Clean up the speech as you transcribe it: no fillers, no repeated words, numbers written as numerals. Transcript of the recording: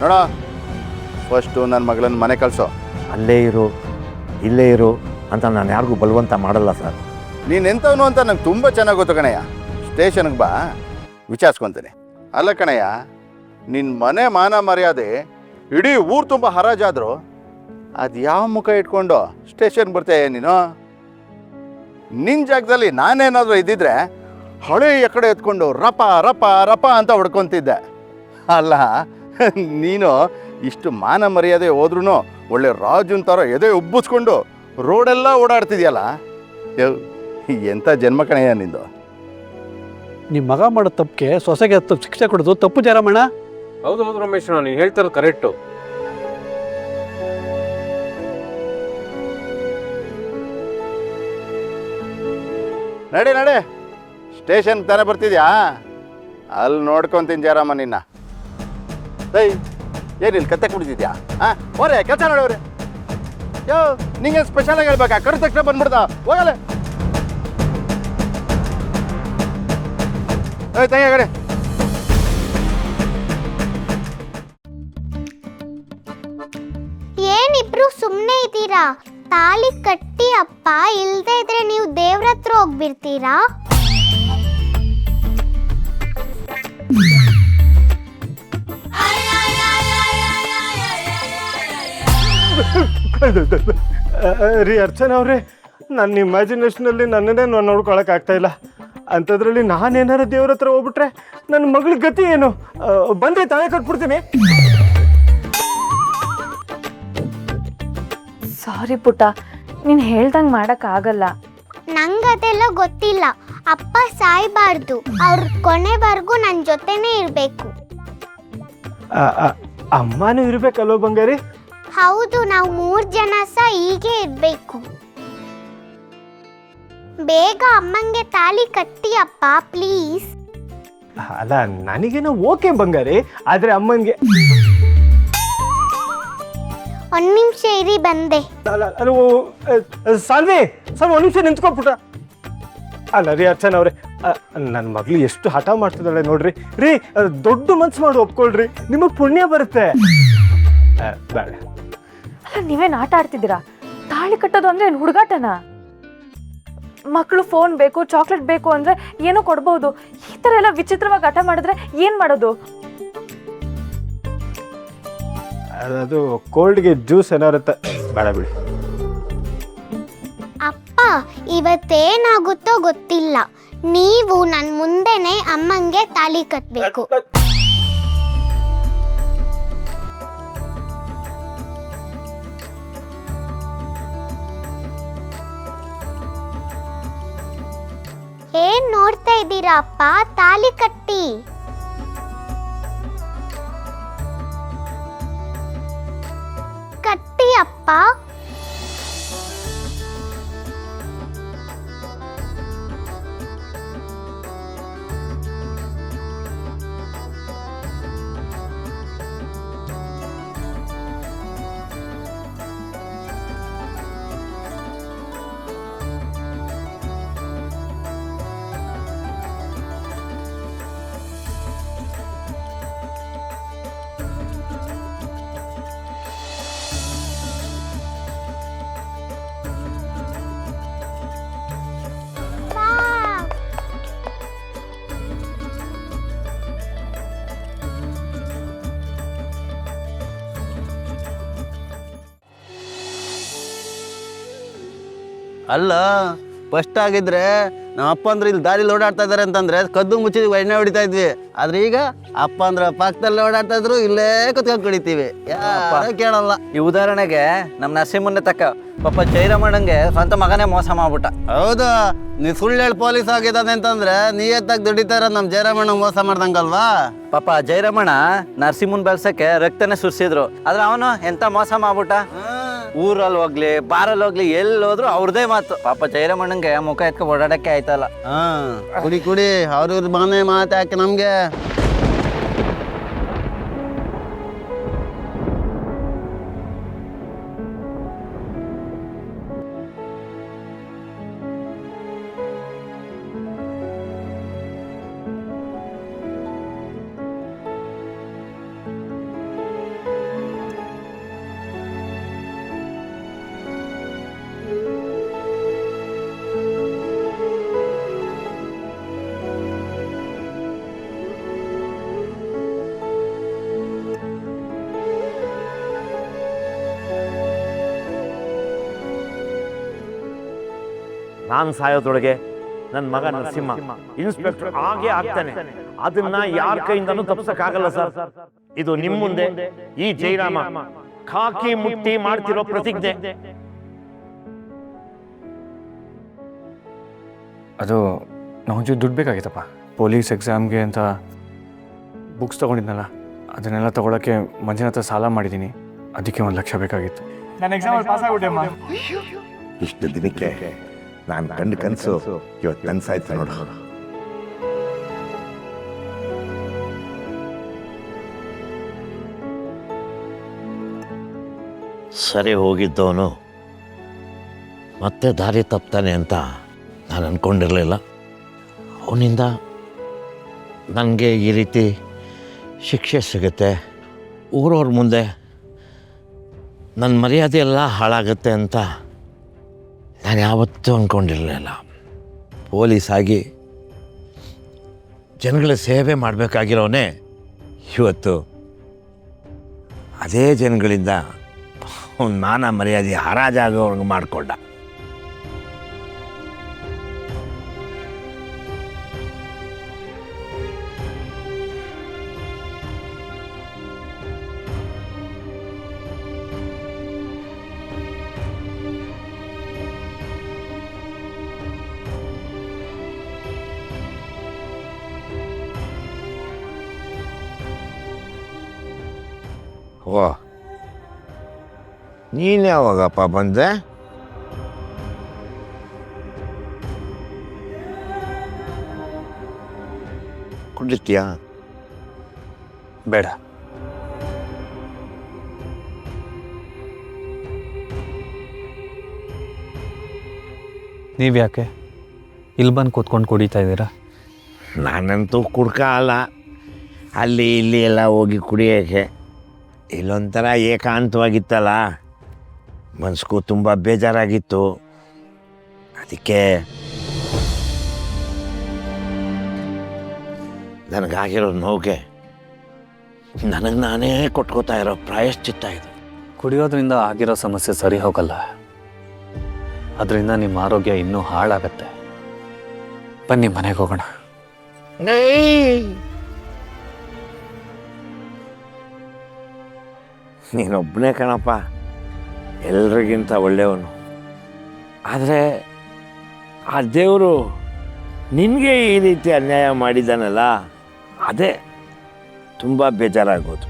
ನೋಡ, ಫಸ್ಟು ನನ್ನ ಮಗಳನ್ನ ಮನೆ ಕಳಿಸೋ. ಅಲ್ಲೇ ಇರು ಇಲ್ಲೇ ಇರು ಅಂತ ನಾನು ಯಾರಿಗೂ ಬಲವಂತ ಮಾಡಲ್ಲ ಸರ್. ನೀನು ಎಂಥವನು ಅಂತ ನಂಗೆ ತುಂಬ ಚೆನ್ನಾಗಿ ಗೊತ್ತು ಕಣಯ್ಯ. ಸ್ಟೇಷನ್ಗೆ ಬಾ, ವಿಚಾರಿಸ್ಕೊತೀನಿ. ಅಲ್ಲ ಕಣಯ್ಯ, ನಿನ್ನ ಮನೆ ಮಾನ ಮರ್ಯಾದೆ ಇಡೀ ಊರು ತುಂಬ ಹರಾಜಾದ್ರು ಅದು ಯಾವ ಮುಖ ಇಟ್ಕೊಂಡು ಸ್ಟೇಷನ್ಗೆ ಬರ್ತೀಯ ನೀನು? ನಿನ್ನ ಜಾಗದಲ್ಲಿ ನಾನೇನಾದರೂ ಇದ್ದಿದ್ರೆ ಹಳೆ ಎಕಡೆ ಎತ್ಕೊಂಡು ರಪ ರಪ ರಪ ಅಂತ ಹೊಡ್ಕೊತಿದ್ದೆ. ಅಲ್ಲ, ನೀನು ಇಷ್ಟು ಮಾನ ಮರ್ಯಾದೆ ಹೋದ್ರೂ ಒಳ್ಳೆ ರಾಜನ್ ಥರ ಎದೆ ಉಬ್ಬಿಸ್ಕೊಂಡು ರೋಡೆಲ್ಲ ಓಡಾಡ್ತಿದ್ಯಲ್ಲ. ಎಂಥ ಜನ್ಮ ಕಣಯ್ಯ ನಿಂದು. ನಿಮ್ಮ ಮಗ ಮಾಡೋ ತಪ್ಪಿಗೆ ಸೊಸೆಗೆ ಶಿಕ್ಷೆ ಕೊಡೋದು ತಪ್ಪು ಜಯರಾಮಣ್ಣ. ಹೌದು ಹೌದು ರಮೇಶ್, ನೀನು ಹೇಳ್ತಾರ ಕರೆಕ್ಟು. ನಡಿ ನಡಿ, ಸ್ಟೇಷನ್ಗೆ ತಾನೇ ಬರ್ತಿದ್ಯಾ? ಅಲ್ಲಿ ನೋಡ್ಕೊತೀನಿ ಜಯರಾಮ ನಿನ್ನ. ಏನಿಲ್ಲ ಕತ್ತೆ ಕುಡಿತಿದ್ಯಾ? ಹಾಂ ಹೋರೆ, ಕೆಲಸ ನೋಡವ್ರೆ. ನಿಂಗೆ ಸ್ಪೆಷಲಾಗಿ ಹೇಳ್ಬೇಕಾ? ಕರೆದ ತಕ್ಷಣ ಬಂದ್ಬಿಡ್ತಾ ಹೋಗಲ್ಲ. ತಂಗ ಕಡೆ ಏನಿಬ್ರು ಸುಮ್ಮನೆ ಇದ್ದೀರಾ? ತಾಲಿ ಕಟ್ಟಿ ಅಪ್ಪ, ಇಲ್ದೇ ಇದ್ರೆ ನೀವು ದೇವ್ರ ಹತ್ರ ಹೋಗ್ಬಿಡ್ತೀರಾ? ರೀ ಅರ್ಚನಾ ಅವ್ರೆ, ನನ್ನ ಇಮ್ಯಾಜಿನೇಷನಲ್ಲಿ ನನ್ನನ್ನೇ ನಾನು ನೋಡ್ಕೊಳಕ್ ಆಗ್ತಾ ಇಲ್ಲ. ಅಂಥದ್ರಲ್ಲಿ ನಾನೇನಾರು ದೇವ್ರ ಹತ್ರ ಹೋಗ್ಬಿಟ್ರೆ ನನ್ನ ಮಗಳ ಗತಿ ಏನು? ಬಂದ್ರೆ ತಾನೇ ಕಟ್ಬಿಡ್ತೀನಿ. ಸಾರಿ ಪುಟ್ಟ, ನೀನು ಹೇಳ್ದಂಗೆ ಮಾಡೋಕ್ಕಾಗಲ್ಲ. ನಂಗದೆಲ್ಲ ಗೊತ್ತಿಲ್ಲ. ಅಪ್ಪ ಸಾಯ್ಬಾರ್ದು, ಅವ್ರ ಕೊನೆವರೆಗೂ ನನ್ನ ಜೊತೆನೇ ಇರಬೇಕು. ಅಮ್ಮನೂ ಇರ್ಬೇಕಲ್ವ ಬಂಗಾರಿ? ಹೌದು, ನಾವು 3 ಜನ ಹೀಗೆ ಇರಬೇಕು. ಬೇಗ ಅಮ್ಮಂಗೆ ತಾಲಿ ಕಟ್ಟಿ ಅಪ್ಪ, ಪ್ಲೀಸ್. ಅಲ್ಲ, ನನಗೇನೋ ಓಕೆ ಬಂಗಾರಿ, ಆದ್ರೆ ಅಮ್ಮನಿಗೆ. ಒಂದ್ ನಿಮಿಷ ಇರಿ, ಬಂದೆ. ಸಾಲ್ವಿ, ಸ್ವಲ್ಪ ಒಂದು ನಿಮಿಷ ನಿಂತ್ಕೊಬಿಟ್ಟ. ಅಲ್ಲ ರೀ ಅರ್ಚನಾ ಅವ್ರೆ, ನನ್ನ ಮಗಳು ಎಷ್ಟು ಹಠ ಮಾಡ್ತಿದ್ದಾಳೆ ನೋಡ್ರಿ. ರೀ, ದೊಡ್ಡ ಮನ್ಸು ಮಾಡಿ ಒಪ್ಕೊಳ್ರಿ, ನಿಮಗೆ ಪುಣ್ಯ ಬರುತ್ತೆ. ಬೇಡ. ಅಲ್ಲ, ನೀವೇನು ಆಟ ಆಡ್ತಿದ್ದೀರಾ? ತಾಳಿ ಕಟ್ಟೋದು ಅಂದ್ರೆ ಏನು ಹುಡುಗಾಟನಾ? ಮಕ್ಕಳು ಫೋನ್ ಬೇಕು, ಚಾಕ್ಲೇಟ್ ಬೇಕು ಅಂದ್ರೆ ಏನೋ ಕೊಡ್ಬೋದು. ಈ ಥರ ಎಲ್ಲ ವಿಚಿತ್ರವಾಗಿ ಆಟ ಮಾಡಿದ್ರೆ ಏನು ಮಾಡೋದು? ಅದು ಕೋಲ್ಡ್ಗೆ ಜ್ಯೂಸ್ ಏನಾರುತ್ತೆ, ಬೇಡ ಬಿಡಿ. ಅಪ್ಪ, ಇವತ್ತೇನಾಗುತ್ತೋ ಗೊತ್ತಿಲ್ಲ, ನೀವು ನನ್ನ ಮುಂದೆನೆ ಅಮ್ಮಂಗೆ ತಾಲಿ ಕಟ್ಟಬೇಕು. ಏನ್ ನೋಡ್ತಾ ಇದ್ದೀರಾ ಅಪ್ಪ? ತಾಲಿ ಕಟ್ಟಿ. ಕಟ್ಟಿ ಅಪ್ಪ. ಅಲ್ಲ, ಫಸ್ಟ್ ಆಗಿದ್ರೆ ನಮ್ಮ ಅಪ್ಪ ಅಂದ್ರೆ ಇಲ್ಲಿ ದಾರಿಲಿ ಓಡಾಡ್ತಾ ಇದಾರೆ ಅಂತಂದ್ರೆ ಕದ್ದು ಮುಚ್ಚಿ ಎಣ್ಣೆ ಹೊಡಿತಾ ಇದ್ವಿ. ಆದ್ರೆ ಈಗ ಅಪ್ಪ ಅಂದ್ರೆ ಪಕ್ಕದಲ್ಲಿ ಓಡಾಡ್ತಾ ಇದ್ರು, ಇಲ್ಲೇ ಕುತ್ಕೊಂಡು ಕುಡಿತೀವಿ, ಯಾರು ಕೇಳಲ್ಲ. ಈ ಉದಾಹರಣೆಗೆ ನಮ್ಮ ನರಸಿಂಹನ್ನೇ ತಕ್ಕ. ಪಾಪ ಜೈರಾಮಣ್ಣಂಗೆ ಸ್ವಂತ ಮಗನೇ ಮೋಸ ಮಾಡ್ಬಿಟ್ಟ. ಹೌದಾ? ನೀ ಸುಳ್ಳು ಹೇಳಿ ಪೊಲೀಸ್ ಆಗಿದ್ದಾನೆ ಅಂತಂದ್ರೆ ನೀಯತ್ತಾಗಿ ದುಡಿತಾರ ನಮ್ಮ ಜೈರಾಮಣ್ಣ ಮೋಸ ಮಾಡ್ದಂಗಲ್ವಾ? ಪಾಪ ಜೈರಾಮಣ್ಣ ನರಸಿಂಹನ್ ಬೆಳ್ಸಕ್ಕೆ ರಕ್ತನೇ ಸುರಿಸಿದ್ರು, ಆದ್ರೆ ಅವನು ಎಂತ ಮೋಸ ಮಾಡ್ಬಿಟ್ಟ. ಊರಲ್ಲಿ ಹೋಗ್ಲಿ ಬಾರಲ್ಲಿ ಹೋಗ್ಲಿ ಎಲ್ಲಿ ಹೋದ್ರು ಅವ್ರದೇ ಮಾತು. ಪಾಪ ಜೈರಾಮಣ್ಣಂಗೆ ಮುಖ ಎತ್ಕೊ ಓಡಾಡಕ್ಕೆ ಆಯ್ತಲ್ಲ. ಕುಡಿ ಕುಡಿ, ಅವ್ರ ಮನೆ ಮಾತು ಯಾಕೆ ನಮ್ಗೆ? ನಾನು ಸಾಯೋದ್ರೊಳಗೆ ನನ್ನ ಮಗ ನರಸಿಂಹ ಇನ್ಸ್ಪೆಕ್ಟರ್ ಆಗೇ ಆಗ್ತಾನೆ. ಅದನ್ನ ಯಾರ ಕೈಯಿಂದನೂ ತಪ್ಪಿಸಕ್ಕಾಗಲ್ಲ ಸರ್. ಇದು ನಿಮ್ಮ ಮುಂದೆ ಈ ಜೈರಾಮ ಖಾಕಿ ಮುಟ್ಟಿ ಮಾಡ್ತಿರೋ ಪ್ರತಿಜ್ಞೆ. ಅದು ನಾವೊಂಚೂರು ದುಡ್ಡು ಬೇಕಾಗಿತ್ತಪ್ಪ. ಪೊಲೀಸ್ ಎಕ್ಸಾಮ್ಗೆ ಅಂತ ಬುಕ್ಸ್ ತೊಗೊಂಡಿದ್ನಲ್ಲ, ಅದನ್ನೆಲ್ಲ ತೊಗೊಳಕ್ಕೆ ಮಂಜನ ಹತ್ರ ಸಾಲ ಮಾಡಿದ್ದೀನಿ. ಅದಕ್ಕೆ 1 ಲಕ್ಷ ಬೇಕಾಗಿತ್ತು. ನಾನು ಎಕ್ಸಾಮಲ್ಲಿ ಪಾಸ್ ಆಗ್ಬಿಟ್ಟೆಮ್ಮ. ಇಷ್ಟು ದಿನಕ್ಕೆ ನಾನು ಕಂಡು ಕನಸು ಇವತ್ತು ಕನಸಾಯ್ತು ನೋಡು. ಸರಿ ಹೋಗಿದ್ದವನು ಮತ್ತೆ ದಾರಿ ತಪ್ತಾನೆ ಅಂತ ನಾನು ಅಂದ್ಕೊಂಡಿರಲಿಲ್ಲ. ಅವನಿಂದ ನನಗೆ ಈ ರೀತಿ ಶಿಕ್ಷೆ ಸಿಗುತ್ತೆ, ಊರವ್ರ ಮುಂದೆ ನನ್ನ ಮರ್ಯಾದೆ ಎಲ್ಲ ಹಾಳಾಗುತ್ತೆ ಅಂತ ನಾನು ಯಾವತ್ತೂ ಅಂದ್ಕೊಂಡಿರಲಿಲ್ಲ. ಪೊಲೀಸಾಗಿ ಜನಗಳ ಸೇವೆ ಮಾಡಬೇಕಾಗಿರೋನೇ ಇವತ್ತು ಅದೇ ಜನಗಳಿಂದ ಅವ್ನ ಮಾನ ಮರ್ಯಾದೆ ಹರಾಜಾಗೋರ್ಗೆ ಮಾಡಿಕೊಂಡ. ಓ, ನೀನು ಯಾವಾಗಪ್ಪ ಬಂದೆ? ಕುಡಿತೀಯಾ? ಬೇಡ. ನೀವ್ಯಾಕೆ ಇಲ್ಲಿ ಬಂದು ಕೂತ್ಕೊಂಡು ಕುಡಿತಾ ಇದ್ದೀರಾ? ನಾನಂತೂ ಕುಡ್ಕ ಅಲ್ಲ, ಅಲ್ಲಿ ಇಲ್ಲಿ ಎಲ್ಲ ಹೋಗಿ ಕುಡಿಯೋಕ್ಕೆ. ಇಲ್ಲೊಂಥರ ಏಕಾಂತವಾಗಿತ್ತಲ್ಲ, ಮನಸ್ಗೂ ತುಂಬ ಬೇಜಾರಾಗಿತ್ತು. ಅದಕ್ಕೆ ನನಗಾಗಿರೋ ನೋವಿಗೆ ನನಗೆ ನಾನೇ ಕೊಟ್ಕೋತಾ ಇರೋ ಪ್ರಾಯಶ್ಚಿತ್ತ ಇದು. ಕುಡಿಯೋದ್ರಿಂದ ಆಗಿರೋ ಸಮಸ್ಯೆ ಸರಿ ಹೋಗಲ್ಲ, ಅದರಿಂದ ನಿಮ್ಮ ಆರೋಗ್ಯ ಇನ್ನೂ ಹಾಳಾಗತ್ತೆ. ಬನ್ನಿ ಮನೆಗೆ ಹೋಗೋಣ. ನೀನೊಬ್ಬನೇ ಕಣಪ್ಪ ಎಲ್ರಿಗಿಂತ ಒಳ್ಳೆಯವನು. ಆದರೆ ಆ ದೇವರು ನಿನಗೆ ಈ ರೀತಿ ಅನ್ಯಾಯ ಮಾಡಿದ್ದಾನಲ್ಲ, ಅದೇ ತುಂಬ ಬೇಜಾರಾಗೋದು.